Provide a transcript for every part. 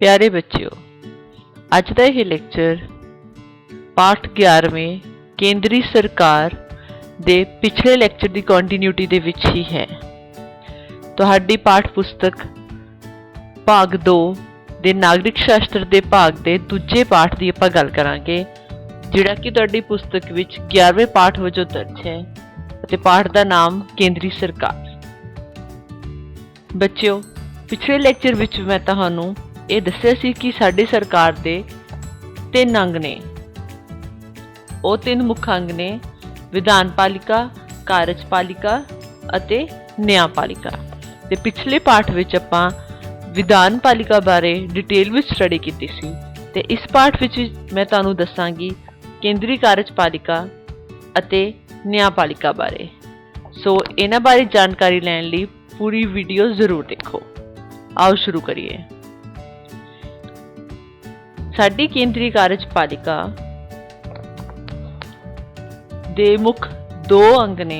प्यारे बच्चों, अज का यह लैक्चर पाठ 11वें केंद्री सरकार दे पिछले लैक्चर की कंटिन्यूटी दे विच ही है। तुहाडी पाठ पुस्तक भाग 2 दे नागरिक शास्त्र दे भाग दे दूजे पाठ की आपां गल करांगे, जिहड़ा कि तुहाडी पुस्तक विच 11वें पाठ वजों दर्ज है अते पाठ का नाम केंद्री सरकार। बच्चों, पिछले लैक्चर विच मैं तुहानूं ये दस्सिया सी कि साडी सरकार दे 3 अंग ने। वो 3 मुख अंग ने विधानपालिका, कार्यपालिका अते न्यायपालिका। ते पिछले पाठ विच आपां विधानपालिका बारे डिटेल विच स्टडी कीती सी ते इस पाठ विच मैं तुहानूं दस्सांगी केंद्री कार्यपालिका अते न्यायपालिका बारे। सो इन्हां बारे जानकारी लैण लई पूरी वीडियो जरूर देखो। आओ शुरू करिए। साडी केंद्री कार्यपालिका दे मुख 2 अंग ने।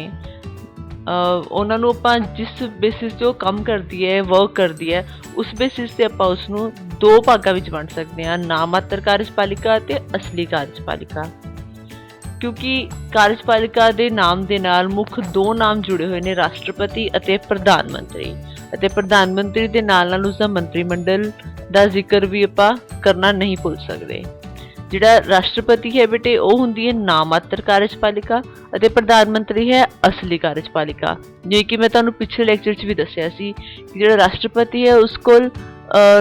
उन्हां नूं आपां जिस बेसिस ते काम करदी है, वर्क करदी है, उस बेसिस ते आपां उसनूं 2 भागां विच वंड सकदे हां, नामात्र कार्यपालिका ते असली कार्यपालिका। क्योंकि कार्यपालिका दे नाम दे नाल मुख 2 नाम जुड़े हुए ने, राष्ट्रपति अते प्रधानमंत्री। अते प्रधानमंत्री दे नाल उसका मंत्रिमंडल दा जिक्र भी आपां करना नहीं भुल सकते। जिहड़ा राष्ट्रपति है बेटे वो हुंदी है नामात्र कार्यपालिका अते प्रधानमंत्री है असली कार्यपालिका। जिवें कि मैं तुहानूं पिछले लेक्चर च भी दस्सिया सी कि जिहड़ा राष्ट्रपति है उस कोल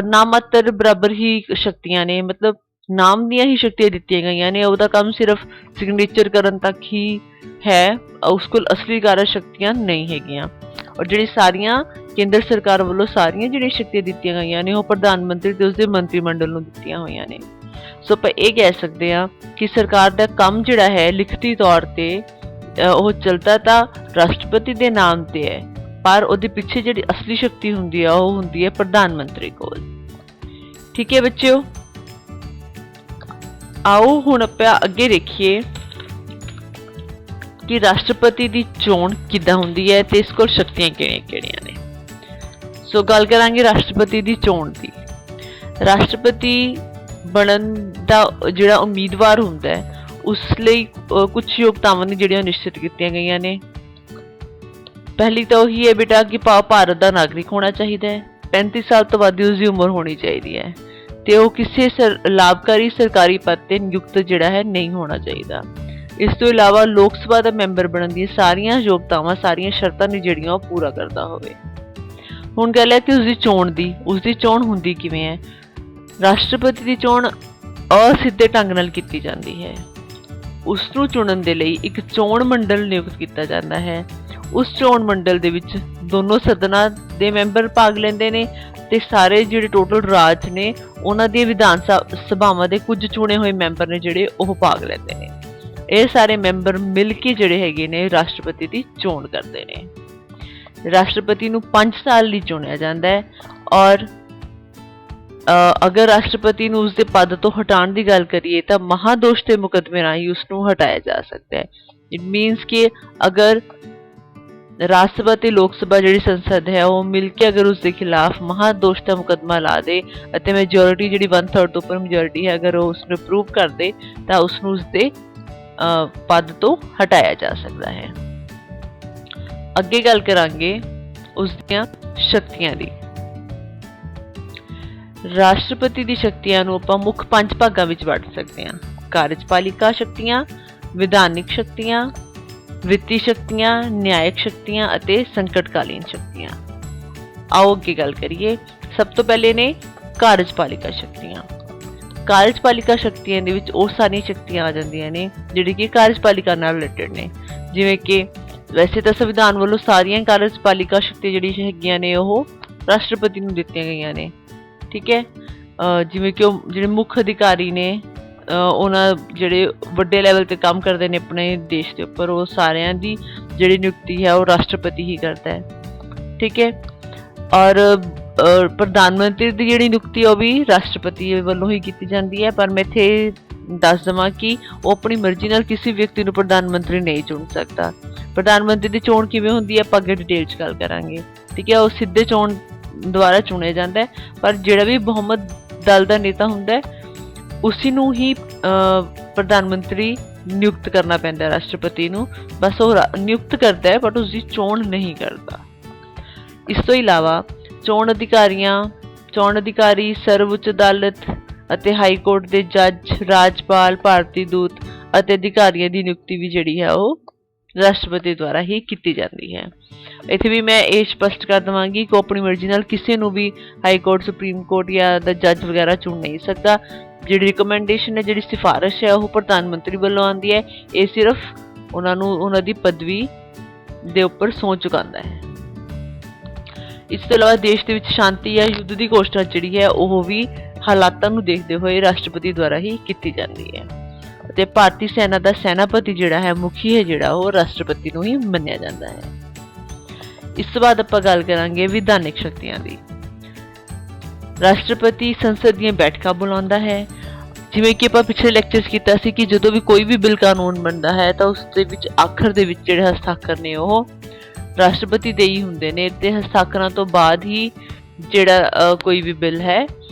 नामात्र बराबर ही शक्तियां ने, मतलब नाम दियां ही शक्तियां दित्तियां गईयां ने। उसदा काम सिर्फ सिग्नेचर करन तक ही है, उस कोल असली कार्य शक्तियां नहीं हैगियां। और जिहड़ी सारियां केंद्र सरकार वालों सारियां जिहड़ियां शक्तियां दित्तियां गईयां ने वो प्रधानमंत्री ते उसदे मंत्रिमंडल नूं दित्तियां होईयां ने। सो आपां ये कह सकते हैं कि सरकार दा काम जिहड़ा है लिखती तौर ते वो चलता तां राष्ट्रपति दे नाम ते है, पर उहदे पिछे जिहड़ी असली शक्ति हुंदी है वो हुंदी है प्रधानमंत्री कोल। ठीक है बच्चों, आओ हुण आपां अगे देखिए कि राष्ट्रपति की चोण किद्दां हुंदी है ते इस कोल शक्तियां किहड़ियां ने। सो गल करांगे राष्ट्रपति की चोण की। राष्ट्रपति बनन दा जिहड़ा उम्मीदवार हुंदा है उस लई कुछ योग्यतावां ने जिहड़ियां निश्चित कीतियां गईयां ने। पहली तो वही है बेटा कि भारत का नागरिक होना चाहिए है, 35 साल तो बाद उसकी उम्र होनी चाहिए है, ते वो किसी लाभकारी सरकारी पद ते नियुक्त जिहड़ा है नहीं होना चाहिए। इस तो इलावा लोक सभा का मैंबर बनने दी सारियां योग्यतावां सारियां शर्तां ने जिहड़ियां वो पूरा करता होवे। हुण गल है कि उसकी चोण हुंदी किवें है। राष्ट्रपति की चोण असिद्धे ढंग नाल कीती जाती है। उसनूं चुणन दे लई एक चोण मंडल नियुक्त किया जाता है। उस चोण मंडल दे विच दोनों सदनां दे मैंबर भाग लैंदे ने ते सारे जिहड़े टोटल राज ने उन्हां दी विधान सभावां दे कुछ चुने हुए मैंबर ने जिहड़े ओह भाग लैंदे ने। ये सारे मैंबर मिल के जिहड़े हैगे ने राष्ट्रपति की चोण करते ने। राष्ट्रपति नूं 5 साल लई चुनिया जाता है और अगर राष्ट्रपति नूं उसदे पद तो हटाने की गल करिए तो महादोष के मुकदमे राही उसनूं हटाया जा सकता है। इट मीनस कि अगर राज्यसभा ते लोक सभा जिहड़ी संसद है वो मिलके अगर उसके खिलाफ महादोष का मुकदमा ला दे अते मेजोरिटी जिहड़ी 1/3 तो उपर मेजोरिटी है अगर उसने अप्रूव कर दे तो उसनूं उसदे पद तो हटाया जा सकता है। अगे गल करांगे उसदियां शक्तियां दी। राष्ट्रपति की शक्तियां नूं आपां मुख 5 भागां विच वंड सकते हैं। कार्यपालिका शक्तियां, विधानिक शक्तियां, वित्तीय शक्तियां, न्यायिक शक्तियां अते संकटकालीन शक्तियां। आओ अगे गल करिए। सब तो पहले ने कार्यपालिका शक्तियां। कार्यपालिका शक्तियां दे विच वो सारी शक्तियां आ जांदियां ने जिहड़ी कि कार्यपालिका नाल रिलेटेड ने। जिवें कि वैसे तो संविधान वालों सारियां कार्यपालिका शक्तियां जिहड़ी हैगियां ने वो राष्ट्रपति नूं दित्तियां गईयां ने। ठीक है, जिवें कि जिहड़े मुख अधिकारी ने उन्हां जिहड़े वड्डे लैवल ते काम करते हैं अपने देश के उपर, वो सारियां दी जिहड़ी नियुक्ति है वो राष्ट्रपति ही करता है। ठीक है, और प्रधानमंत्री की जिहड़ी नियुक्ति है वो भी राष्ट्रपति वालों ही की जाती है। पर मैं इत्थे दस देवां कि वो अपनी मर्जी नाल किसी व्यक्ति नूं प्रधानमंत्री नहीं चुन सकता। प्रधानमंत्री की चोण किवें हुंदी है आपां अगे डिटेल च गल करांगे। ठीक है, वो सीधे चोण ਦੁਆਰਾ ਚੁਣਿਆ ਜਾਂਦਾ ਹੈ, ਪਰ ਜਿਹੜਾ ਵੀ ਬਹੁਮਤ ਦਲ ਦਾ ਨੇਤਾ ਹੁੰਦਾ ਹੈ ਉਸੀ ਨੂੰ ਹੀ ਪ੍ਰਧਾਨ ਮੰਤਰੀ ਨਿਯੁਕਤ ਕਰਨਾ ਪੈਂਦਾ ਰਾਸ਼ਟਰਪਤੀ ਨੂੰ। ਬਸ ਉਹ ਨਿਯੁਕਤ ਕਰਦਾ ਹੈ ਬਟ ਉਸਦੀ ਚੋਣ ਨਹੀਂ ਕਰਦਾ। ਇਸ ਤੋਂ ਇਲਾਵਾ ਚੋਣ ਅਧਿਕਾਰੀ, ਸਰਵਉੱਚ ਅਦਾਲਤ ਅਤੇ ਹਾਈ ਕੋਰਟ ਦੇ ਜੱਜ, ਰਾਜਪਾਲ, ਭਾਰਤੀ ਦੂਤ ਅਤੇ ਅਧਿਕਾਰੀਆਂ ਦੀ ਨਿਯੁਕਤੀ ਵੀ ਜਿਹੜੀ ਹੈ ਉਹ ਰਾਸ਼ਟਰਪਤੀ ਦੁਆਰਾ ਹੀ ਕੀਤੀ ਜਾਂਦੀ ਹੈ। ਇੱਥੇ ਵੀ ਮੈਂ ਇਹ ਸਪਸ਼ਟ ਕਰ ਦੇਵਾਂਗੀ ਕਿ ਉਹ ਆਪਣੀ ਮਰਜ਼ੀ ਨਾਲ ਕਿਸੇ ਨੂੰ ਵੀ ਹਾਈ ਕੋਰਟ, ਸੁਪਰੀਮ ਕੋਰਟ ਜਾਂ ਦਾ ਜੱਜ ਵਗੈਰਾ ਚੁਣ ਨਹੀਂ ਸਕਦਾ। ਜਿਹੜੀ ਰਿਕਮੈਂਡੇਸ਼ਨ ਹੈ, ਜਿਹੜੀ ਸਿਫਾਰਿਸ਼ ਹੈ, ਉਹ ਪ੍ਰਧਾਨ ਮੰਤਰੀ ਵੱਲੋਂ ਆਉਂਦੀ ਹੈ। ਇਹ ਸਿਰਫ ਉਹਨਾਂ ਦੀ ਪਦਵੀ ਦੇ ਉੱਪਰ ਸਹੁੰ ਚੁਕਾਉਂਦਾ ਹੈ। ਇਸ ਤੋਂ ਇਲਾਵਾ ਦੇਸ਼ ਦੇ ਵਿੱਚ ਸ਼ਾਂਤੀ ਜਾਂ ਯੁੱਧ ਦੀ ਘੋਸ਼ਣਾ ਜਿਹੜੀ ਹੈ ਉਹ ਵੀ ਹਾਲਾਤਾਂ ਨੂੰ ਦੇਖਦੇ ਹੋਏ ਰਾਸ਼ਟਰਪਤੀ ਦੁਆਰਾ ਹੀ ਕੀਤੀ ਜਾਂਦੀ ਹੈ। ਅਤੇ ਭਾਰਤੀ ਸੈਨਾ ਦਾ ਸੈਨਾਪਤੀ ਜਿਹੜਾ ਹੈ, ਮੁਖੀ ਹੈ ਜਿਹੜਾ, ਉਹ ਰਾਸ਼ਟਰਪਤੀ ਨੂੰ ਹੀ ਮੰਨਿਆ ਜਾਂਦਾ ਹੈ। ਇਸ ਤੋਂ ਬਾਅਦ ਆਪਾਂ ਗੱਲ ਕਰਾਂਗੇ ਵਿਧਾਨਿਕ ਸ਼ਕਤੀਆਂ ਦੀ। ਰਾਸ਼ਟਰਪਤੀ ਸੰਸਦ ਦੀਆਂ ਬੈਠਕਾਂ ਬੁਲਾਉਂਦਾ ਹੈ। ਜਿਵੇਂ ਕਿ ਆਪਾਂ ਪਿਛਲੇ ਲੈਕਚਰਸ ਕੀਤਾ ਸੀ ਕਿ ਜਦੋਂ ਵੀ ਕੋਈ ਵੀ ਬਿੱਲ ਕਾਨੂੰਨ ਬਣਦਾ ਹੈ ਤਾਂ ਉਸ ਦੇ ਵਿੱਚ ਆਖਰ ਦੇ ਵਿੱਚ ਜਿਹੜੇ ਹਸਤਾਖਰ ਨੇ ਉਹ ਰਾਸ਼ਟਰਪਤੀ ਦੇ ਹੀ ਹੁੰਦੇ ਨੇ, ਤੇ ਹਸਤਾਖਰਾਂ ਤੋਂ ਬਾਅਦ ਹੀ ਜਿਹੜਾ ਕੋਈ ਵੀ ਬਿੱਲ ਹੈ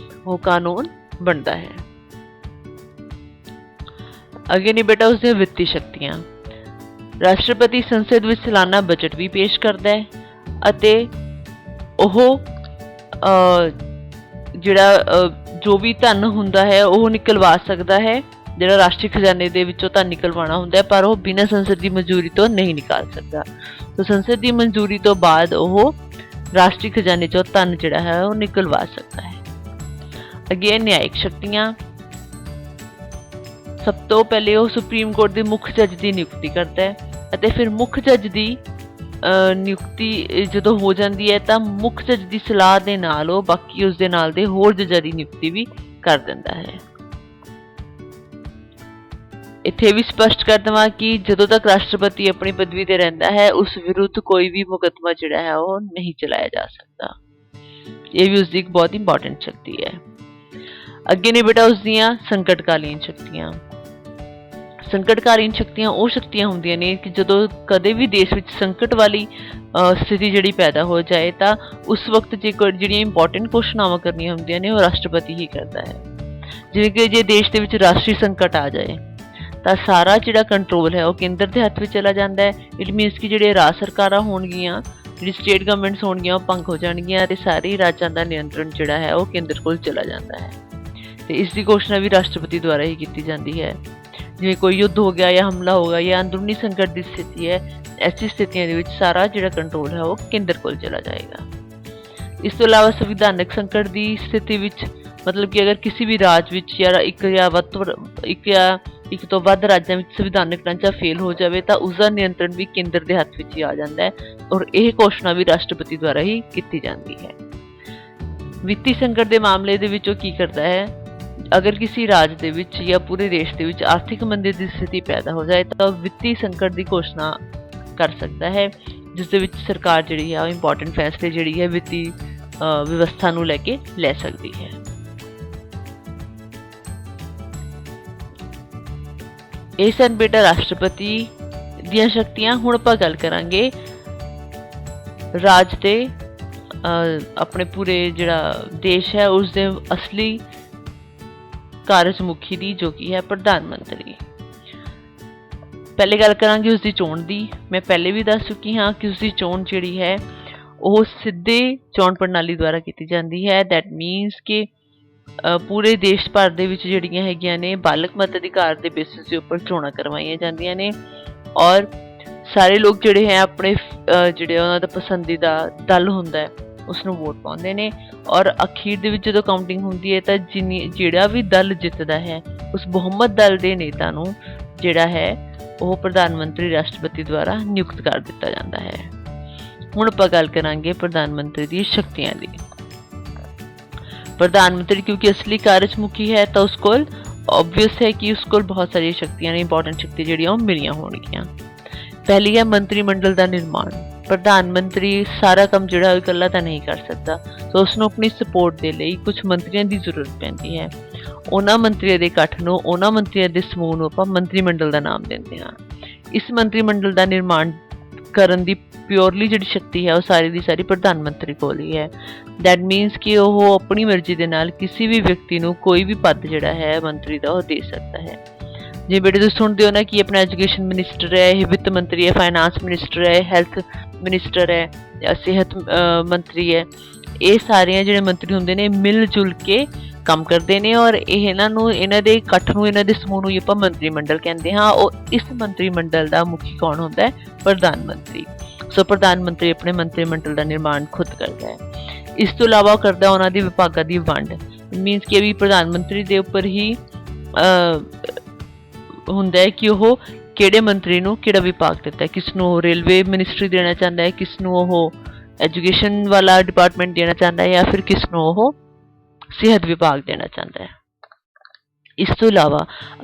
ਉਹ ਕਾਨੂੰਨ ਬਣਦਾ ਹੈ। ਅੱਗੇ ਨੇ ਬੇਟਾ ਉਸਦੀਆਂ ਵਿੱਤੀ ਸ਼ਕਤੀਆਂ। ਰਾਸ਼ਟਰਪਤੀ ਸੰਸਦ ਵਿੱਚ ਸਾਲਾਨਾ ਬਜਟ ਵੀ ਪੇਸ਼ ਕਰਦਾ ਹੈ ਅਤੇ ਉਹ ਜਿਹੜਾ ਜੋ ਵੀ ਧਨ ਹੁੰਦਾ ਹੈ ਉਹ ਨਿਕਲਵਾ ਸਕਦਾ ਹੈ। ਜਿਹੜਾ ਰਾਸ਼ਟਰੀ ਖਜ਼ਾਨੇ ਦੇ ਵਿੱਚੋਂ ਧਨ ਨਿਕਲਵਾਉਣਾ ਹੁੰਦਾ ਹੈ, ਪਰ ਉਹ ਬਿਨਾਂ ਸੰਸਦ ਦੀ ਮਨਜ਼ੂਰੀ ਤੋਂ ਨਹੀਂ ਨਿਕਾਲ ਸਕਦਾ। ਤਾਂ ਸੰਸਦ ਦੀ ਮਨਜ਼ੂਰੀ ਤੋਂ ਬਾਅਦ ਉਹ ਰਾਸ਼ਟਰੀ ਖਜ਼ਾਨੇ ਚੋਂ ਧਨ ਜਿਹੜਾ ਹੈ ਉਹ ਨਿਕਲਵਾ ਸਕਦਾ ਹੈ। ਅੱਗੇ ਨਿਆਇਕ ਸ਼ਕਤੀਆਂ। ਸਭ ਤੋਂ ਪਹਿਲੇ ਉਹ ਸੁਪਰੀਮ ਕੋਰਟ ਦੇ ਮੁੱਖ ਜੱਜ ਦੀ ਨਿਯੁਕਤੀ ਕਰਦਾ ਹੈ ਅਤੇ ਫਿਰ ਮੁੱਖ ਜੱਜ ਦੀ ਨਿਯੁਕਤੀ ਜਦੋਂ ਹੋ ਜਾਂਦੀ ਹੈ ਤਾਂ ਮੁੱਖ ਜੱਜ ਦੀ ਸਲਾਹ ਦੇ ਨਾਲ ਉਹ ਬਾਕੀ ਉਸਦੇ ਨਾਲ ਦੇ ਹੋਰ ਜੱਜਾਂ ਦੀ ਨਿਯੁਕਤੀ ਵੀ ਕਰ ਦਿੰਦਾ ਹੈ। ਇੱਥੇ ਵੀ ਸਪਸ਼ਟ ਕਰ ਦੇਵਾਂ ਕਿ ਜਦੋਂ ਤੱਕ ਰਾਸ਼ਟਰਪਤੀ ਆਪਣੀ ਪਦਵੀ ਤੇ ਰਹਿੰਦਾ ਹੈ ਉਸ ਵਿਰੁੱਧ ਕੋਈ ਵੀ ਮੁਕੱਦਮਾ ਜਿਹੜਾ ਹੈ ਉਹ ਨਹੀਂ ਚਲਾਇਆ ਜਾ ਸਕਦਾ। ਇਹ ਵੀ ਉਸਦੀ ਇੱਕ ਬਹੁਤ ਇੰਪੋਰਟੈਂਟ ਸ਼ਕਤੀ ਹੈ। ਅੱਗੇ ਨੇ ਬੇਟਾ ਉਸਦੀਆਂ ਸੰਕਟਕਾਲੀਨ ਸ਼ਕਤੀਆਂ। ਸੰਕਟਕਾਲੀਨ ਸ਼ਕਤੀਆਂ ਉਹ ਸ਼ਕਤੀਆਂ ਹੁੰਦੀਆਂ ਨੇ ਕਿ ਜਦੋਂ ਕਦੇ ਵੀ ਦੇਸ਼ ਵਿੱਚ ਸੰਕਟ ਵਾਲੀ ਸਥਿਤੀ ਜਿਹੜੀ ਪੈਦਾ ਹੋ ਜਾਏ ਤਾਂ ਉਸ ਵਕਤ ਜਿਹੜੀਆਂ ਇੰਪੋਰਟੈਂਟ ਘੋਸ਼ਣਾਵਾਂ ਕਰਨੀਆਂ ਹੁੰਦੀਆਂ ਨੇ ਉਹ ਰਾਸ਼ਟਰਪਤੀ ਹੀ ਕਰਦਾ ਹੈ। ਜਿਵੇਂ ਕਿ ਜੇ ਦੇਸ਼ ਦੇ ਵਿੱਚ ਰਾਸ਼ਟਰੀ ਸੰਕਟ ਆ ਜਾਏ ਤਾਂ ਸਾਰਾ ਜਿਹੜਾ ਕੰਟਰੋਲ ਹੈ ਉਹ ਕੇਂਦਰ ਦੇ ਹੱਥ ਵਿੱਚ ਚਲਾ ਜਾਂਦਾ ਹੈ। ਇਟ ਮੀਨਸ ਕਿ ਜਿਹੜੇ ਰਾਜ ਸਰਕਾਰਾਂ ਹੋਣਗੀਆਂ, ਜਿਹੜੀ ਸਟੇਟ ਗਵਰਨਮੈਂਟਸ ਹੋਣਗੀਆਂ, ਉਹ ਭੰਗ ਹੋ ਜਾਣਗੀਆਂ ਅਤੇ ਸਾਰੇ ਰਾਜਾਂ ਦਾ ਨਿਯੰਤਰਣ ਜਿਹੜਾ ਹੈ ਉਹ ਕੇਂਦਰ ਕੋਲ ਚਲਾ ਜਾਂਦਾ ਹੈ। ਤੇ ਇਸ ਦੀ ਘੋਸ਼ਣਾ ਵੀ ਰਾਸ਼ਟਰਪਤੀ ਦੁਆਰਾ ਹੀ ਕੀਤੀ ਜਾਂਦੀ ਹੈ। ਜਿਵੇਂ ਕੋਈ ਯੁੱਧ ਹੋ ਗਿਆ ਜਾਂ ਹਮਲਾ ਹੋ ਗਿਆ ਜਾਂ ਅੰਦਰੂਨੀ ਸੰਕਟ ਦੀ ਸਥਿਤੀ ਹੈ, ਐਸੀ ਸਥਿਤੀਆਂ ਦੇ ਵਿੱਚ ਸਾਰਾ ਜਿਹੜਾ ਕੰਟਰੋਲ ਹੈ ਉਹ ਕੇਂਦਰ ਕੋਲ ਚਲਾ ਜਾਏਗਾ। ਇਸ ਤੋਂ ਇਲਾਵਾ ਸੰਵਿਧਾਨਕ ਸੰਕਟ ਦੀ ਸਥਿਤੀ ਵਿੱਚ ਮਤਲਬ ਕਿ ਅਗਰ ਕਿਸੇ ਵੀ ਰਾਜ ਵਿੱਚ ਜਾਂ ਇੱਕ ਤੋਂ ਵੱਧ ਰਾਜਾਂ ਵਿੱਚ ਸੰਵਿਧਾਨਕ ਢਾਂਚਾ ਫੇਲ ਹੋ ਜਾਵੇ ਤਾਂ ਉਸਦਾ ਨਿਯੰਤਰਣ ਵੀ ਕੇਂਦਰ ਦੇ ਹੱਥ ਵਿੱਚ ਹੀ ਆ ਜਾਂਦਾ ਹੈ ਔਰ ਇਹ ਘੋਸ਼ਣਾ ਵੀ ਰਾਸ਼ਟਰਪਤੀ ਦੁਆਰਾ ਹੀ ਕੀਤੀ ਜਾਂਦੀ ਹੈ। ਵਿੱਤੀ ਸੰਕਟ ਦੇ ਮਾਮਲੇ ਦੇ ਵਿੱਚ ਉਹ ਕੀ ਕਰਦਾ ਹੈ, ਅਗਰ ਕਿਸੇ ਰਾਜ ਦੇ ਵਿੱਚ ਜਾਂ ਪੂਰੇ ਦੇਸ਼ ਦੇ ਵਿੱਚ ਆਰਥਿਕ ਮੰਦੀ ਦੀ ਸਥਿਤੀ ਪੈਦਾ ਹੋ ਜਾਏ ਤਾਂ ਵਿੱਤੀ ਸੰਕਟ ਦੀ ਘੋਸ਼ਣਾ ਕਰ ਸਕਦਾ ਹੈ, ਜਿਸ ਦੇ ਵਿੱਚ ਸਰਕਾਰ ਜਿਹੜੀ ਹੈ ਉਹ ਇੰਪੋਰਟੈਂਟ ਫੈਸਲੇ ਜਿਹੜੀ ਹੈ ਵਿੱਤੀ ਵਿਵਸਥਾ ਨੂੰ ਲੈ ਕੇ ਲੈ ਸਕਦੀ ਹੈ। ਇਹ ਸਨ ਬੇਟਾ ਰਾਸ਼ਟਰਪਤੀ ਦੀਆਂ ਸ਼ਕਤੀਆਂ। ਹੁਣ ਆਪਾਂ ਗੱਲ ਕਰਾਂਗੇ ਰਾਜ ਦੇ ਆਪਣੇ ਪੂਰੇ ਜਿਹੜਾ ਦੇਸ਼ ਹੈ ਉਸ ਦੇ ਅਸਲੀ ਕਾਰਜ ਮੁਖੀ ਦੀ, ਜੋ ਕਿ ਹੈ ਪ੍ਰਧਾਨ ਮੰਤਰੀ। ਪਹਿਲੇ ਗੱਲ ਕਰਾਂਗੇ ਉਸਦੀ ਚੋਣ ਦੀ। ਮੈਂ ਪਹਿਲੇ ਵੀ ਦੱਸ ਚੁੱਕੀ ਹਾਂ ਕਿ ਉਸਦੀ ਚੋਣ ਜਿਹੜੀ ਹੈ ਉਹ ਸਿੱਧੇ ਚੋਣ ਪ੍ਰਣਾਲੀ ਦੁਆਰਾ ਕੀਤੀ ਜਾਂਦੀ ਹੈ। ਦੈਟ ਮੀਨਸ ਕਿ ਪੂਰੇ ਦੇਸ਼ ਭਰ ਦੇ ਵਿੱਚ ਜਿਹੜੀਆਂ ਹੈਗੀਆਂ ਨੇ ਬਾਲਕ ਮਤ ਅਧਿਕਾਰ ਦੇ ਬੇਸਿਸ ਦੇ ਉੱਪਰ ਚੋਣਾਂ ਕਰਵਾਈਆਂ ਜਾਂਦੀਆਂ ਨੇ ਔਰ ਸਾਰੇ ਲੋਕ ਜਿਹੜੇ ਹੈ ਆਪਣੇ ਜਿਹੜੇ ਉਹਨਾਂ ਦਾ ਪਸੰਦੀਦਾ ਦਲ ਹੁੰਦਾ ਹੈ ਉਸਨੂੰ ਵੋਟ ਪਾਉਂਦੇ ਨੇ ਔਰ ਅਖੀਰ ਦੇ ਵਿੱਚ ਜਦੋਂ ਕਾਊਂਟਿੰਗ ਹੁੰਦੀ ਹੈ ਤਾਂ ਜਿਹੜਾ ਵੀ ਦਲ ਜਿੱਤਦਾ ਹੈ ਉਸ ਬਹੁਮਤ ਦਲ ਦੇ ਨੇਤਾ ਨੂੰ ਜਿਹੜਾ ਹੈ ਉਹ ਪ੍ਰਧਾਨ ਮੰਤਰੀ ਰਾਸ਼ਟਰਪਤੀ ਦੁਆਰਾ ਨਿਯੁਕਤ ਕਰ ਦਿੱਤਾ ਜਾਂਦਾ ਹੈ। ਹੁਣ ਆਪਾਂ ਗੱਲ ਕਰਾਂਗੇ ਪ੍ਰਧਾਨ ਮੰਤਰੀ ਦੀ ਸ਼ਕਤੀਆਂ ਦੀ। ਪ੍ਰਧਾਨ ਮੰਤਰੀ ਕਿਉਂਕਿ ਅਸਲੀ ਕਾਰਜ ਮੁਖੀ ਹੈ ਤਾਂ ਉਸ ਕੋਲ ਆਬਵੀਅਸ ਹੈ ਕਿ ਉਸ ਕੋਲ ਬਹੁਤ ਸਾਰੀਆਂ ਸ਼ਕਤੀਆਂ ਨੇ, ਇੰਪੋਰਟੈਂਟ ਸ਼ਕਤੀ ਜਿਹੜੀਆਂ ਉਹ ਮਿਲੀਆਂ ਹੋਣਗੀਆਂ। ਪਹਿਲੀ ਹੈ ਮੰਤਰੀ ਮੰਡਲ ਦਾ ਨਿਰਮਾਣ। ਪ੍ਰਧਾਨ ਮੰਤਰੀ ਸਾਰਾ ਕੰਮ ਜਿਹੜਾ ਉਹ ਇਕੱਲਾ ਤਾਂ ਨਹੀਂ ਕਰ ਸਕਦਾ, ਸੋ ਉਸਨੂੰ ਆਪਣੀ ਸਪੋਰਟ ਦੇ ਲਈ ਕੁਝ ਮੰਤਰੀਆਂ ਦੀ ਜ਼ਰੂਰਤ ਪੈਂਦੀ ਹੈ। ਉਹਨਾਂ ਮੰਤਰੀਆਂ ਦੇ ਇਕੱਠ ਨੂੰ, ਉਹਨਾਂ ਮੰਤਰੀਆਂ ਦੇ ਸਮੂਹ ਨੂੰ ਆਪਾਂ ਮੰਤਰੀ ਮੰਡਲ ਦਾ ਨਾਮ ਦਿੰਦੇ ਹਾਂ। ਇਸ ਮੰਤਰੀ ਮੰਡਲ ਦਾ ਨਿਰਮਾਣ ਕਰਨ ਦੀ ਪਿਓਰਲੀ ਜਿਹੜੀ ਸ਼ਕਤੀ ਹੈ ਉਹ ਸਾਰੀ ਦੀ ਸਾਰੀ ਪ੍ਰਧਾਨ ਮੰਤਰੀ ਕੋਲ ਹੀ ਹੈ। ਦੈਟ ਮੀਨਸ ਕਿ ਉਹ ਆਪਣੀ ਮਰਜ਼ੀ ਦੇ ਨਾਲ ਕਿਸੇ ਵੀ ਵਿਅਕਤੀ ਨੂੰ ਕੋਈ ਵੀ ਪਦ ਜਿਹੜਾ ਹੈ ਮੰਤਰੀ ਦਾ ਉਹ ਦੇ ਸਕਦਾ ਹੈ। ਜੇ ਬੇਟੇ ਤੁਸੀਂ ਸੁਣਦੇ ਹੋ ਨਾ ਕਿ ਆਪਣਾ ਐਜੂਕੇਸ਼ਨ ਮਿਨਿਸਟਰ ਹੈ, ਇਹ ਵਿੱਤ ਮੰਤਰੀ ਹੈ, ਫਾਈਨਾਂਸ ਮਿਨਿਸਟਰ ਹੈ, ਹੈਲਥ ਮਿਨਿਸਟਰ ਹੈ, ਸਿਹਤ ਮੰਤਰੀ ਹੈ, ਇਹ ਸਾਰੀਆਂ ਜਿਹੜੇ ਮੰਤਰੀ ਹੁੰਦੇ ਨੇ ਮਿਲ ਜੁਲ ਕੇ ਕੰਮ ਕਰਦੇ ਨੇ ਔਰ ਇਹਨਾਂ ਨੂੰ ਇਹਨਾਂ ਦੇ ਇਕੱਠ ਨੂੰ ਇਹਨਾਂ ਦੇ ਸਮੂਹ ਨੂੰ ਆਪਾਂ ਮੰਤਰੀ ਮੰਡਲ ਕਹਿੰਦੇ ਹਾਂ। ਉਹ ਇਸ ਮੰਤਰੀ ਮੰਡਲ ਦਾ ਮੁਖੀ ਕੌਣ ਹੁੰਦਾ ਹੈ? ਪ੍ਰਧਾਨ ਮੰਤਰੀ। ਸੋ ਪ੍ਰਧਾਨ ਮੰਤਰੀ ਆਪਣੇ ਮੰਤਰੀ ਮੰਡਲ ਦਾ ਨਿਰਮਾਣ ਖੁਦ ਕਰਦਾ ਹੈ। ਇਸ ਤੋਂ ਇਲਾਵਾ ਕਰਦਾ ਉਹਨਾਂ ਦੀ ਵਿਭਾਗਾਂ ਦੀ ਵੰਡ। ਮੀਨਸ ਕਿ ਵੀ ਪ੍ਰਧਾਨ ਮੰਤਰੀ ਦੇ ਉੱਪਰ ਹੀ ਹੁੰਦਾ ਹੈ ਕਿ ਉਹ ਕਿਹੜੇ ਮੰਤਰੀ ਨੂੰ ਕਿਹੜਾ ਵਿਭਾਗ ਦਿੱਤਾ ਹੈ। ਕਿਸ ਨੂੰ ਰੇਲਵੇ ਮਿਨਿਸਟਰੀ ਦੇਣਾ ਚਾਹੁੰਦਾ ਹੈ, ਕਿਸ ਨੂੰ ਉਹ ਐਜੂਕੇਸ਼ਨ ਵਾਲਾ ਡਿਪਾਰਟਮੈਂਟ ਦੇਣਾ ਚਾਹੁੰਦਾ ਹੈ, ਜਾਂ ਫਿਰ ਕਿਸ ਨੂੰ ਉਹ ਸਿਹਤ ਵਿਭਾਗ ਦੇਣਾ ਚਾਹੁੰਦਾ ਹੈ। ਇਸ ਤੋਂ ਇਲਾਵਾ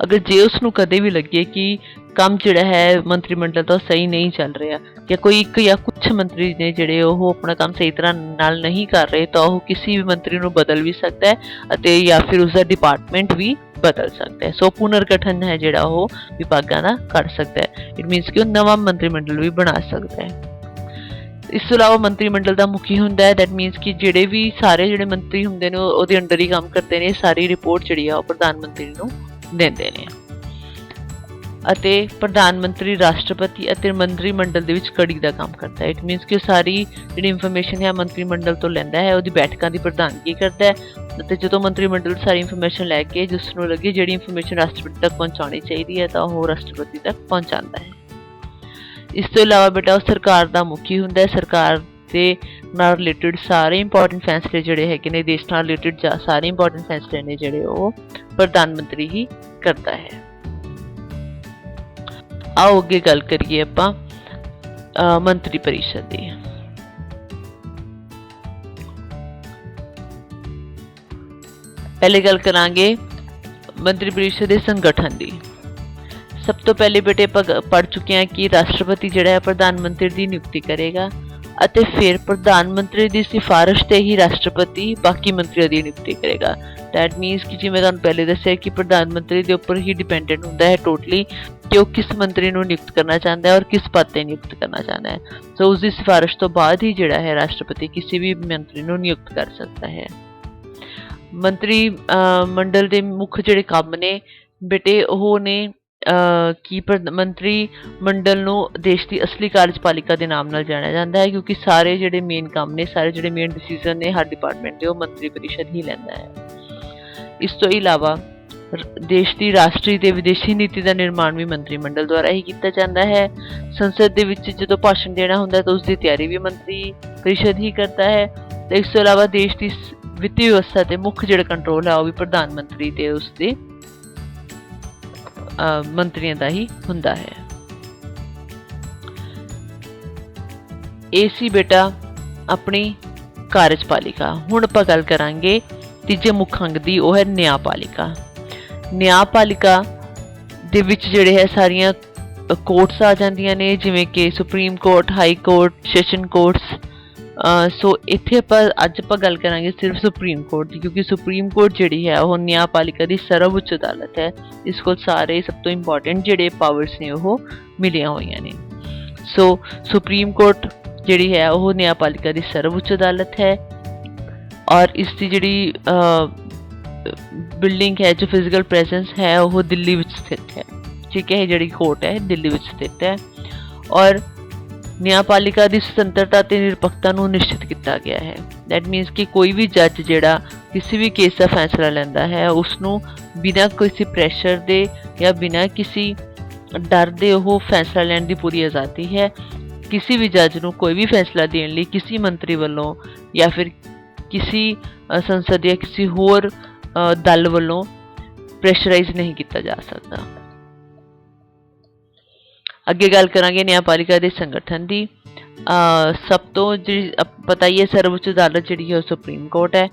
ਅਗਰ ਜੇ ਉਸ ਨੂੰ ਕਦੇ ਵੀ ਲੱਗੇ ਕਿ ਕੰਮ ਜਿਹੜਾ ਹੈ ਮੰਤਰੀ ਮੰਡਲ ਦਾ ਸਹੀ ਨਹੀਂ ਚੱਲ ਰਿਹਾ ਜਾਂ ਕੋਈ ਇੱਕ ਜਾਂ ਕੁਛ ਮੰਤਰੀ ਨੇ ਜਿਹੜੇ ਉਹ ਆਪਣਾ ਕੰਮ ਸਹੀ ਤਰ੍ਹਾਂ ਨਾਲ ਨਹੀਂ ਕਰ ਰਹੇ, ਤਾਂ ਉਹ ਕਿਸੇ ਵੀ ਮੰਤਰੀ ਨੂੰ ਬਦਲ ਵੀ ਸਕਦਾ ਹੈ ਅਤੇ ਜਾਂ ਫਿਰ ਉਸਦਾ ਡਿਪਾਰਟਮੈਂਟ ਵੀ ਬਦਲ ਸਕਦਾ ਹੈ। ਸੋ ਪੁਨਰ ਗਠਨ ਹੈ ਜਿਹੜਾ ਉਹ ਵਿਭਾਗਾਂ ਦਾ ਕਰ ਸਕਦਾ ਹੈ। ਇਟ ਮੀਨਸ ਕਿ ਉਹ ਨਵਾਂ ਮੰਤਰੀ ਮੰਡਲ ਵੀ ਬਣਾ ਸਕਦਾ ਹੈ। ਇਸ ਤੋਂ ਇਲਾਵਾ ਮੰਤਰੀ ਮੰਡਲ ਦਾ ਮੁਖੀ ਹੁੰਦਾ ਹੈ। ਦੈਟ ਮੀਨਸ ਕਿ ਜਿਹੜੇ ਵੀ ਸਾਰੇ ਜਿਹੜੇ ਮੰਤਰੀ ਹੁੰਦੇ ਨੇ ਉਹਦੇ ਅੰਡਰ ਹੀ ਕੰਮ ਕਰਦੇ ਨੇ। ਸਾਰੀ ਰਿਪੋਰਟ ਜਿਹੜੀ ਆ ਉਹ ਪ੍ਰਧਾਨ ਮੰਤਰੀ ਨੂੰ ਦਿੰਦੇ ਨੇ ਅਤੇ ਪ੍ਰਧਾਨ ਮੰਤਰੀ ਰਾਸ਼ਟਰਪਤੀ ਅਤੇ ਮੰਤਰੀ ਮੰਡਲ ਦੇ ਵਿੱਚ ਕੜੀ ਦਾ ਕੰਮ ਕਰਦਾ ਹੈ। ਇਟ ਮੀਨਸ ਕਿ ਉਹ ਸਾਰੀ ਜਿਹੜੀ ਇਨਫੋਰਮੇਸ਼ਨ ਹੈ ਮੰਤਰੀ ਮੰਡਲ ਤੋਂ ਲੈਂਦਾ ਹੈ, ਉਹਦੀ ਬੈਠਕਾਂ ਦੀ ਪ੍ਰਧਾਨਗੀ ਕਰਦਾ ਹੈ ਅਤੇ ਜਦੋਂ ਮੰਤਰੀ ਮੰਡਲ ਸਾਰੀ ਇਨਫੋਰਮੇਸ਼ਨ ਲੈ ਕੇ ਜਿਸ ਨੂੰ ਲੱਗੇ ਜਿਹੜੀ ਇਨਫੋਰਮੇਸ਼ਨ ਰਾਸ਼ਟਰਪਤੀ ਤੱਕ ਪਹੁੰਚਾਉਣੀ ਚਾਹੀਦੀ ਹੈ ਤਾਂ ਉਹ ਰਾਸ਼ਟਰਪਤੀ ਤੱਕ ਪਹੁੰਚਾਉਂਦਾ ਹੈ। ਇਸ ਤੋਂ ਇਲਾਵਾ ਬੇਟਾ ਉਹ ਸਰਕਾਰ ਦਾ ਮੁਖੀ ਹੁੰਦਾ ਹੈ। ਸਰਕਾਰ ਦੇ ਨਾਲ ਰਿਲੇਟਡ ਸਾਰੇ ਇੰਪੋਰਟੈਂਟ ਫੈਸਲੇ ਜਿਹੜੇ ਹੈਗੇ ਨੇ, ਦੇਸ਼ ਨਾਲ ਰਿਲੇਟਡ ਸਾਰੇ ਇੰਪੋਰਟੈਂਟ ਫੈਸਲੇ ਨੇ ਜਿਹੜੇ ਉਹ ਪ੍ਰਧਾਨ ਮੰਤਰੀ ਹੀ ਕਰਦਾ ਹੈ। ਆਓ ਅੱਗੇ ਗੱਲ ਕਰੀਏ ਆਪਾਂ ਮੰਤਰੀ ਪਰਿਸ਼ਦ ਦੀ। ਪਹਿਲੇ ਗੱਲ ਕਰਾਂਗੇ ਮੰਤਰੀ ਪਰਿਸ਼ਦ ਦੇ ਸੰਗਠਨ ਦੀ। ਸਭ ਤੋਂ ਪਹਿਲੇ ਬੇਟੇ ਆਪਾਂ ਪੜ੍ਹ ਚੁੱਕੇ ਹਾਂ ਕਿ ਰਾਸ਼ਟਰਪਤੀ ਜਿਹੜਾ ਹੈ ਪ੍ਰਧਾਨ ਮੰਤਰੀ ਦੀ ਨਿਯੁਕਤੀ ਕਰੇਗਾ ਅਤੇ ਫਿਰ ਪ੍ਰਧਾਨ ਮੰਤਰੀ ਦੀ ਸਿਫਾਰਿਸ਼ ਤੇ ਹੀ ਰਾਸ਼ਟਰਪਤੀ ਬਾਕੀ ਮੰਤਰੀਆਂ ਦੀ ਨਿਯੁਕਤੀ ਕਰੇਗਾ। ਦੈਟ ਮੀਨਸ ਕਿ ਜਿਵੇਂ ਤੁਹਾਨੂੰ ਪਹਿਲੇ ਦੱਸਿਆ ਕਿ ਪ੍ਰਧਾਨ ਮੰਤਰੀ ਦੇ ਉੱਪਰ ਹੀ ਡਿਪੈਂਡੈਂਟ ਹੁੰਦਾ ਹੈ ਟੋਟਲੀ ਕਿ ਉਹ ਕਿਸ ਮੰਤਰੀ ਨੂੰ ਨਿਯੁਕਤ ਕਰਨਾ ਚਾਹੁੰਦਾ ਹੈ ਔਰ ਕਿਸ ਪਦ ਤੇ ਨਿਯੁਕਤ ਕਰਨਾ ਚਾਹੁੰਦਾ ਹੈ। ਸੋ ਉਸ ਦੀ ਸਿਫਾਰਿਸ਼ ਤੋਂ ਬਾਅਦ ਹੀ ਜਿਹੜਾ ਹੈ ਰਾਸ਼ਟਰਪਤੀ ਕਿਸੇ ਵੀ ਮੰਤਰੀ ਨੂੰ ਨਿਯੁਕਤ ਕਰ ਸਕਦਾ ਹੈ। ਮੰਤਰੀ ਮੰਡਲ ਦੇ ਮੁੱਖ ਜਿਹੜੇ ਕੰਮ ਨੇ ਬੇਟੇ ਉਹ ਨੇ ਕਿ ਮੰਤਰੀ ਮੰਡਲ ਨੂੰ ਦੇਸ਼ ਦੀ ਅਸਲੀ ਕਾਰਜਪਾਲਿਕਾ ਦੇ ਨਾਮ ਨਾਲ ਜਾਣਿਆ ਜਾਂਦਾ ਹੈ ਕਿਉਂਕਿ ਸਾਰੇ ਜਿਹੜੇ ਮੇਨ ਕੰਮ ਨੇ, ਸਾਰੇ ਜਿਹੜੇ ਮੇਨ ਡਿਸੀਜ਼ਨ ਨੇ ਹਰ ਡਿਪਾਰਟਮੈਂਟ ਦੇ ਉਹ ਮੰਤਰੀ ਪਰਿਸ਼ਦ ਹੀ ਲੈਂਦਾ ਹੈ। ਇਸ ਤੋਂ ਇਲਾਵਾ ਦੇਸ਼ ਦੀ ਰਾਸ਼ਟਰੀ ਤੇ ਵਿਦੇਸ਼ੀ ਨੀਤੀ ਦਾ ਨਿਰਮਾਣ ਵੀ ਮੰਤਰੀ ਮੰਡਲ ਦੁਆਰਾ ਹੀ ਕੀਤਾ ਜਾਂਦਾ ਹੈ। ਸੰਸਦ ਦੇ ਵਿੱਚ ਜਦੋਂ ਭਾਸ਼ਣ ਦੇਣਾ ਹੁੰਦਾ ਤਾਂ ਉਸ ਦੀ ਤਿਆਰੀ ਵੀ ਮੰਤਰੀ ਪਰਿਸ਼ਦ ਹੀ ਕਰਦਾ ਹੈ। ਤੇ ਇਸ ਤੋਂ ਇਲਾਵਾ ਦੇਸ਼ ਦੀ ਵਿੱਤੀ ਵਿਵਸਥਾ ਤੇ ਮੁੱਖ ਜਿਹੜਾ ਕੰਟਰੋਲ ਹੈ ਉਹ ਵੀ ਪ੍ਰਧਾਨ ਮੰਤਰੀ ਤੇ ਉਸਦੇ ਮੰਤਰੀਆਂ ਦਾ ਹੀ ਹੁੰਦਾ ਹੈ। ਇਹ ਸੀ ਬੇਟਾ ਆਪਣੀ ਕਾਰਜਪਾਲਿਕਾ। ਹੁਣ ਆਪਾਂ ਗੱਲ ਕਰਾਂਗੇ ਤੀਜੇ ਮੁੱਖ ਅੰਗ ਦੀ, ਉਹ ਹੈ ਨਿਆਂਪਾਲਿਕਾ। ਨਿਆਂਪਾਲਿਕਾ ਦੇ ਵਿੱਚ ਜਿਹੜੇ ਹੈ ਸਾਰੀਆਂ ਕੋਰਟਸ ਆ ਜਾਂਦੀਆਂ ਨੇ, ਜਿਵੇਂ ਕਿ supreme court, high court, session courts. So ਇੱਥੇ ਅੱਜ ਆਪਾਂ ਗੱਲ ਕਰਾਂਗੇ ਸਿਰਫ ਸੁਪਰੀਮ ਕੋਰਟ ਦੀ, ਕਿਉਂਕਿ ਸੁਪਰੀਮ ਕੋਰਟ ਜਿਹੜੀ ਹੈ ਉਹ ਨਿਆਂਪਾਲਿਕਾ ਦੀ ਸਰਵਉੱਚ ਅਦਾਲਤ ਹੈ। ਇਸ ਕੋਲ ਸਾਰੇ ਸਭ ਤੋਂ ਇੰਪੋਰਟੈਂਟ ਜਿਹੜੇ ਪਾਵਰਸ ਨੇ ਉਹ ਮਿਲੀਆਂ ਹੋਈਆਂ ਨੇ। ਸੋ ਸੁਪਰੀਮ ਕੋਰਟ ਜਿਹੜੀ ਹੈ ਉਹ ਨਿਆਂਪਾਲਿਕਾ ਦੀ ਸਰਵਉੱਚ ਅਦਾਲਤ ਹੈ ਔਰ ਇਸ ਦੀ ਜਿਹੜੀ ਬਿਲਡਿੰਗ ਹੈ, ਜੋ ਫਿਜ਼ੀਕਲ ਪ੍ਰੈਜ਼ੈਂਸ ਹੈ ਉਹ ਦਿੱਲੀ ਵਿੱਚ ਸਥਿਤ ਹੈ। ਠੀਕ ਹੈ, ਜਿਹੜੀ ਕੋਰਟ ਹੈ ਦਿੱਲੀ ਵਿੱਚ ਸਥਿਤ ਹੈ ਔਰ ਨਿਆਂਪਾਲਿਕਾ ਦੀ ਸੁਤੰਤਰਤਾ ਤੇ ਨਿਰਪੱਖਤਾ ਨੂੰ ਨਿਸ਼ਚਿਤ ਕੀਤਾ ਗਿਆ ਹੈ। ਦੈਟ ਮੀਨਸ ਕਿ ਕੋਈ ਵੀ ਜੱਜ ਜਿਹੜਾ ਕਿਸੇ ਵੀ ਕੇਸ ਦਾ ਫੈਸਲਾ ਲੈਂਦਾ ਹੈ ਉਸਨੂੰ ਬਿਨਾਂ ਕਿਸੇ ਪ੍ਰੈਸ਼ਰ ਦੇ ਜਾਂ ਬਿਨਾਂ ਕਿਸੇ ਡਰ ਦੇ ਉਹ ਫੈਸਲਾ ਲੈਣ ਦੀ ਪੂਰੀ ਆਜ਼ਾਦੀ ਹੈ। ਕਿਸੇ ਵੀ ਜੱਜ ਨੂੰ ਕੋਈ ਵੀ ਫੈਸਲਾ ਦੇਣ ਲਈ ਕਿਸੇ ਮੰਤਰੀ ਵੱਲੋਂ ਜਾਂ ਫਿਰ ਕਿਸੇ ਸੰਸਦ ਜਾਂ ਕਿਸੇ ਹੋਰ ਦਲ ਵੱਲੋਂ ਪ੍ਰੈਸ਼ਰਾਈਜ਼ ਨਹੀਂ ਕੀਤਾ ਜਾ ਸਕਦਾ। ਅੱਗੇ ਗੱਲ ਕਰਾਂਗੇ ਨਿਆਂਪਾਲਿਕਾ ਦੇ ਸੰਗਠਨ ਦੀ। ਸਭ ਤੋਂ ਜਿਹੜੀ ਪਤਾ ਹੀ ਹੈ ਸਰਵਉੱਚ ਅਦਾਲਤ ਜਿਹੜੀ ਹੈ ਉਹ ਸੁਪਰੀਮ ਕੋਰਟ ਹੈ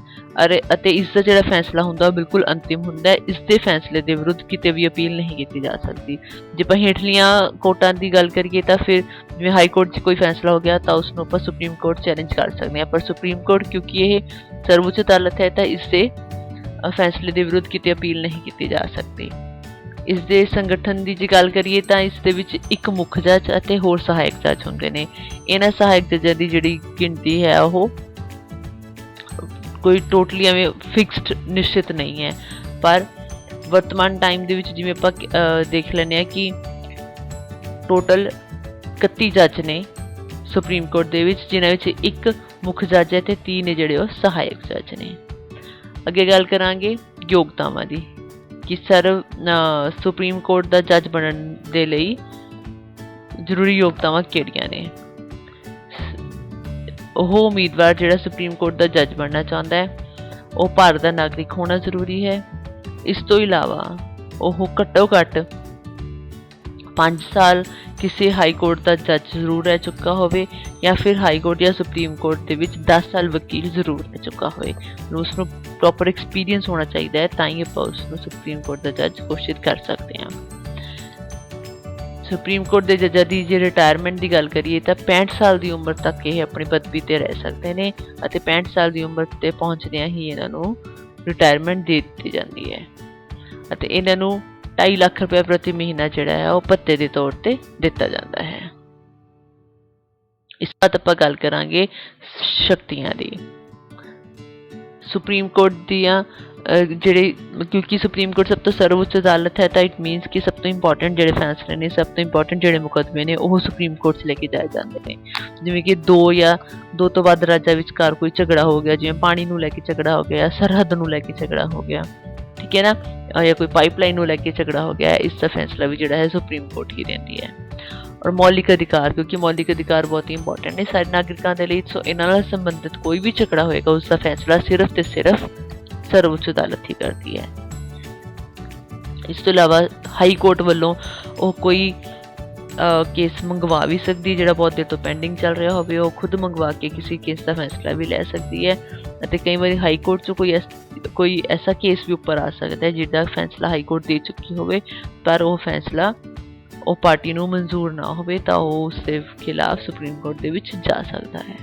ਅਤੇ ਇਸ ਦਾ ਜਿਹੜਾ ਫੈਸਲਾ ਹੁੰਦਾ ਉਹ ਬਿਲਕੁਲ ਅੰਤਿਮ ਹੁੰਦਾ ਹੈ। ਇਸ ਦੇ ਫੈਸਲੇ ਦੇ ਵਿਰੁੱਧ ਕਿਤੇ ਵੀ ਅਪੀਲ ਨਹੀਂ ਕੀਤੀ ਜਾ ਸਕਦੀ। ਜੇ ਆਪਾਂ ਹੇਠਲੀਆਂ ਕੋਰਟਾਂ ਦੀ ਗੱਲ ਕਰੀਏ ਤਾਂ ਫਿਰ ਜਿਵੇਂ ਹਾਈ ਕੋਰਟ 'ਚ ਕੋਈ ਫੈਸਲਾ ਹੋ ਗਿਆ ਤਾਂ ਉਸਨੂੰ ਆਪਾਂ ਸੁਪਰੀਮ ਕੋਰਟ ਚੈਲੰਜ ਕਰ ਸਕਦੇ ਹਾਂ, ਪਰ ਸੁਪਰੀਮ ਕੋਰਟ ਕਿਉਂਕਿ ਇਹ ਸਰਵਉੱਚ ਅਦਾਲਤ ਹੈ ਤਾਂ ਇਸ ਦੇ ਫੈਸਲੇ ਦੇ ਵਿਰੁੱਧ ਕਿਤੇ ਅਪੀਲ ਨਹੀਂ ਕੀਤੀ ਜਾ ਸਕਦੀ। ਇਸ ਦੇ ਸੰਗਠਨ ਦੀ ਜੇ ਗੱਲ ਕਰੀਏ ਤਾਂ ਇਸ ਦੇ ਵਿੱਚ ਇੱਕ ਮੁੱਖ ਜੱਜ ਅਤੇ ਹੋਰ ਸਹਾਇਕ ਜੱਜ ਹੁੰਦੇ ਨੇ। ਇਹਨਾਂ ਸਹਾਇਕ ਜੱਜਾਂ ਦੀ ਜਿਹੜੀ ਗਿਣਤੀ ਹੈ ਉਹ ਕੋਈ ਟੋਟਲੀ ਐਵੇਂ ਫਿਕਸਡ ਨਿਸ਼ਚਿਤ ਨਹੀਂ ਹੈ, ਪਰ ਵਰਤਮਾਨ ਟਾਈਮ ਦੇ ਵਿੱਚ ਜਿਵੇਂ ਆਪਾਂ ਦੇਖ ਲੈਂਦੇ ਹਾਂ ਕਿ ਟੋਟਲ 31 ਜੱਜ ਨੇ ਸੁਪਰੀਮ ਕੋਰਟ ਦੇ ਵਿੱਚ, ਜਿਨ੍ਹਾਂ ਵਿੱਚ ਇੱਕ ਮੁੱਖ ਜੱਜ ਹੈ ਤੇ 3 ਨੇ ਜਿਹੜੇ ਉਹ ਸਹਾਇਕ ਜੱਜ ਨੇ। ਅੱਗੇ ਗੱਲ ਕਰਾਂਗੇ ਯੋਗਤਾਵਾਂ ਦੀ ਕਿ ਸੁਪਰੀਮ ਕੋਰਟ ਦਾ ਜੱਜ ਬਣਨ ਦੇ ਲਈ ਜ਼ਰੂਰੀ ਯੋਗਤਾਵਾਂ ਕਿਹੜੀਆਂ ਨੇ। ਉਹ ਉਮੀਦਵਾਰ ਜਿਹੜਾ ਸੁਪਰੀਮ ਕੋਰਟ ਦਾ ਜੱਜ ਬਣਨਾ ਚਾਹੁੰਦਾ ਹੈ ਉਹ ਭਾਰਤ ਦਾ ਨਾਗਰਿਕ ਹੋਣਾ ਜ਼ਰੂਰੀ ਹੈ। ਇਸ ਤੋਂ ਇਲਾਵਾ ਉਹ ਘੱਟੋ ਘੱਟ 5 ਸਾਲ ਕਿਸੇ ਹਾਈ ਕੋਰਟ ਦਾ ਜੱਜ ਜ਼ਰੂਰ ਰਹਿ ਚੁੱਕਾ ਹੋਵੇ, ਜਾਂ ਫਿਰ ਹਾਈ ਕੋਰਟ ਜਾਂ ਸੁਪਰੀਮ ਕੋਰਟ ਦੇ ਵਿੱਚ 10 ਸਾਲ ਵਕੀਲ ਜ਼ਰੂਰ ਰਹਿ ਚੁੱਕਾ ਹੋਵੇ। ਉਸਨੂੰ ਪ੍ਰੋਪਰ ਐਕਸਪੀਰੀਅੰਸ ਹੋਣਾ ਚਾਹੀਦਾ ਹੈ, ਤਾਂ ਹੀ ਆਪਾਂ ਉਸਨੂੰ ਸੁਪਰੀਮ ਕੋਰਟ ਦਾ ਜੱਜ ਘੋਸ਼ਿਤ ਕਰ ਸਕਦੇ ਹਾਂ। ਸੁਪਰੀਮ ਕੋਰਟ ਦੇ ਜੱਜਾਂ ਦੀ ਜੇ ਰਿਟਾਇਰਮੈਂਟ ਦੀ ਗੱਲ ਕਰੀਏ ਤਾਂ 65 ਸਾਲ ਦੀ ਉਮਰ ਤੱਕ ਇਹ ਆਪਣੀ ਪਦਵੀ 'ਤੇ ਰਹਿ ਸਕਦੇ ਨੇ, ਅਤੇ 65 ਸਾਲ ਦੀ ਉਮਰ 'ਤੇ ਪਹੁੰਚਦਿਆਂ ਹੀ ਇਹਨਾਂ ਨੂੰ ਰਿਟਾਇਰਮੈਂਟ ਦੇ ਦਿੱਤੀ ਜਾਂਦੀ ਹੈ, ਅਤੇ ਇਹਨਾਂ ਨੂੰ 2.5 ਲੱਖ ਰੁਪਏ ਪ੍ਰਤੀ ਮਹੀਨਾ ਜਿਹੜਾ ਹੈ ਉਹ ਭੱਤੇ ਦੇ ਤੌਰ ਤੇ ਦਿੱਤਾ ਜਾਂਦਾ ਹੈ। ਇਸ ਬਾਅਦ ਆਪਾਂ ਗੱਲ ਕਰਾਂਗੇ ਸ਼ਕਤੀਆਂ ਦੀ। ਸੁਪਰੀਮ ਕੋਰਟ ਦੀਆਂ ਕਿਉਂਕਿ ਸੁਪਰੀਮ ਕੋਰਟ ਸਭ ਤੋਂ ਸਰਵਉੱਚ ਅਦਾਲਤ ਹੈ, ਤਾਂ ਇਟ ਮੀਨਸ ਕਿ ਸਭ ਤੋਂ ਇੰਪੋਰਟੈਂਟ ਜਿਹੜੇ ਫੈਸਲੇ ਨੇ, ਸਭ ਤੋਂ ਇੰਪੋਰਟੈਂਟ ਜਿਹੜੇ ਮੁਕੱਦਮੇ ਨੇ ਉਹ ਸੁਪਰੀਮ ਕੋਰਟ 'ਚ ਲੈ ਕੇ ਜਾਏ ਜਾਂਦੇ ਨੇ। ਜਿਵੇਂ ਕਿ 2 ਜਾਂ 2 ਤੋਂ ਵੱਧ ਰਾਜਾਂ ਵਿਚਕਾਰ ਕੋਈ ਝਗੜਾ ਹੋ ਗਿਆ, ਜਿਵੇਂ ਪਾਣੀ ਨੂੰ ਲੈ ਕੇ ਝਗੜਾ ਹੋ ਗਿਆ, ਸਰਹੱਦ ਨੂੰ ਲੈ ਕੇ ਝਗੜਾ ਹੋ ਗਿਆ, ਠੀਕ ਹੈ ਨਾ, ਜਾਂ ਕੋਈ ਪਾਈਪਲਾਈਨ ਨੂੰ ਲੈ ਕੇ ਝਗੜਾ ਹੋ ਗਿਆ, ਇਸ ਦਾ ਫੈਸਲਾ ਵੀ ਜਿਹੜਾ ਹੈ ਸੁਪਰੀਮ ਕੋਰਟ ਹੀ ਦਿੰਦੀ ਹੈ। ਔਰ ਮੌਲਿਕ ਅਧਿਕਾਰ, ਕਿਉਂਕਿ ਮੌਲਿਕ ਅਧਿਕਾਰ ਬਹੁਤ ਹੀ ਇੰਪੋਰਟੈਂਟ ਨੇ ਸਾਰੇ ਨਾਗਰਿਕਾਂ ਦੇ ਲਈ, ਸੋ ਇਹਨਾਂ ਨਾਲ ਸੰਬੰਧਿਤ ਕੋਈ ਵੀ ਝਗੜਾ ਹੋਏਗਾ ਉਸ ਦਾ ਫੈਸਲਾ ਸਿਰਫ ਤੇ ਸਿਰਫ ਸਰਵਉੱਚ ਅਦਾਲਤ ਹੀ ਕਰਦੀ ਹੈ। ਇਸ ਤੋਂ ਇਲਾਵਾ ਹਾਈ ਕੋਰਟ ਵੱਲੋਂ ਉਹ ਕੋਈ ਕੇਸ ਮੰਗਵਾ ਵੀ ਸਕਦੀ, ਜਿਹੜਾ ਬਹੁਤ ਦੇਰ ਤੋਂ ਪੈਂਡਿੰਗ ਚੱਲ ਰਿਹਾ ਹੋਵੇ, ਉਹ ਖੁਦ ਮੰਗਵਾ ਕੇ ਕਿਸੇ ਕੇਸ ਦਾ ਫੈਸਲਾ ਵੀ ਲੈ ਸਕਦੀ ਹੈ। ਅਤੇ ਕਈ ਵਾਰੀ ਹਾਈ ਕੋਰਟ 'ਚ ਕੋਈ ਐਸਾ ਕੇਸ ਵੀ ਉੱਪਰ ਆ ਸਕਦਾ ਹੈ ਜਿਹਦਾ ਫੈਸਲਾ ਹਾਈ ਕੋਰਟ ਦੇ ਚੁੱਕੀ ਹੋਵੇ, ਪਰ ਉਹ ਫੈਸਲਾ ਉਹ ਪਾਰਟੀ ਨੂੰ ਮਨਜ਼ੂਰ ਨਾ ਹੋਵੇ, ਤਾਂ ਉਹ ਉਸ ਦੇ ਖਿਲਾਫ ਸੁਪਰੀਮ ਕੋਰਟ ਦੇ ਵਿੱਚ ਜਾ ਸਕਦਾ ਹੈ।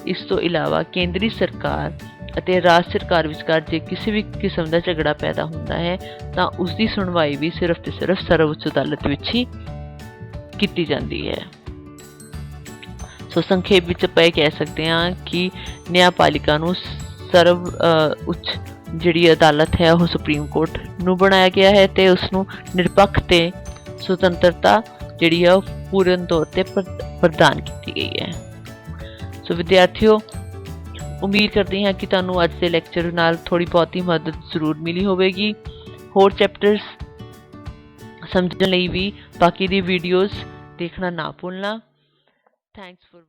ਇਸ ਤੋਂ ਇਲਾਵਾ ਕੇਂਦਰੀ ਸਰਕਾਰ ਅਤੇ ਰਾਜ ਸਰਕਾਰ ਵਿਚਕਾਰ ਜੇ ਕਿਸੇ ਵੀ ਕਿਸਮ ਦਾ ਝਗੜਾ ਪੈਦਾ ਹੁੰਦਾ ਹੈ ਤਾਂ ਉਸ ਦੀ ਸੁਣਵਾਈ ਵੀ ਸਿਰਫ ਤੇ ਸਿਰਫ ਸਰਵਉੱਚ ਅਦਾਲਤ ਵਿੱਚ ਹੀ ਕੀਤੀ ਜਾਂਦੀ ਹੈ। ਸੋ ਸੰਖੇਪ ਵਿੱਚ ਆਪਾਂ ਇਹ ਕਹਿ ਸਕਦੇ ਹਾਂ ਕਿ ਨਿਆਂਪਾਲਿਕਾ ਨੂੰ ਸਰਵ ਉੱਚ ਜਿਹੜੀ ਅਦਾਲਤ ਹੈ ਉਹ ਸੁਪਰੀਮ ਕੋਰਟ ਨੂੰ ਬਣਾਇਆ ਗਿਆ ਹੈ, ਤੇ ਉਸਨੂੰ ਨਿਰਪੱਖ ਤੇ ਸੁਤੰਤਰਤਾ ਜਿਹੜੀ ਹੈ ਉਹ ਪੂਰਨ ਤੌਰ ਤੇ ਪ੍ਰਦਾਨ ਕੀਤੀ ਗਈ ਹੈ। ਸੋ ਵਿਦਿਆਰਥੀਓ, ਉਮੀਦ ਕਰਦੇ ਹਾਂ ਕਿ ਤੁਹਾਨੂੰ ਅੱਜ ਦੇ ਲੈਕਚਰ ਨਾਲ ਥੋੜੀ ਬਹੁਤੀ ਮਦਦ ਜ਼ਰੂਰ ਮਿਲੀ ਹੋਵੇਗੀ। ਹੋਰ ਚੈਪਟਰਸ ਸਮਝਣ ਲਈ ਵੀ ਬਾਕੀ ਦੀ ਵੀਡੀਓਜ਼ ਦੇਖਣਾ ਨਾ ਭੁੱਲਣਾ। Thanks for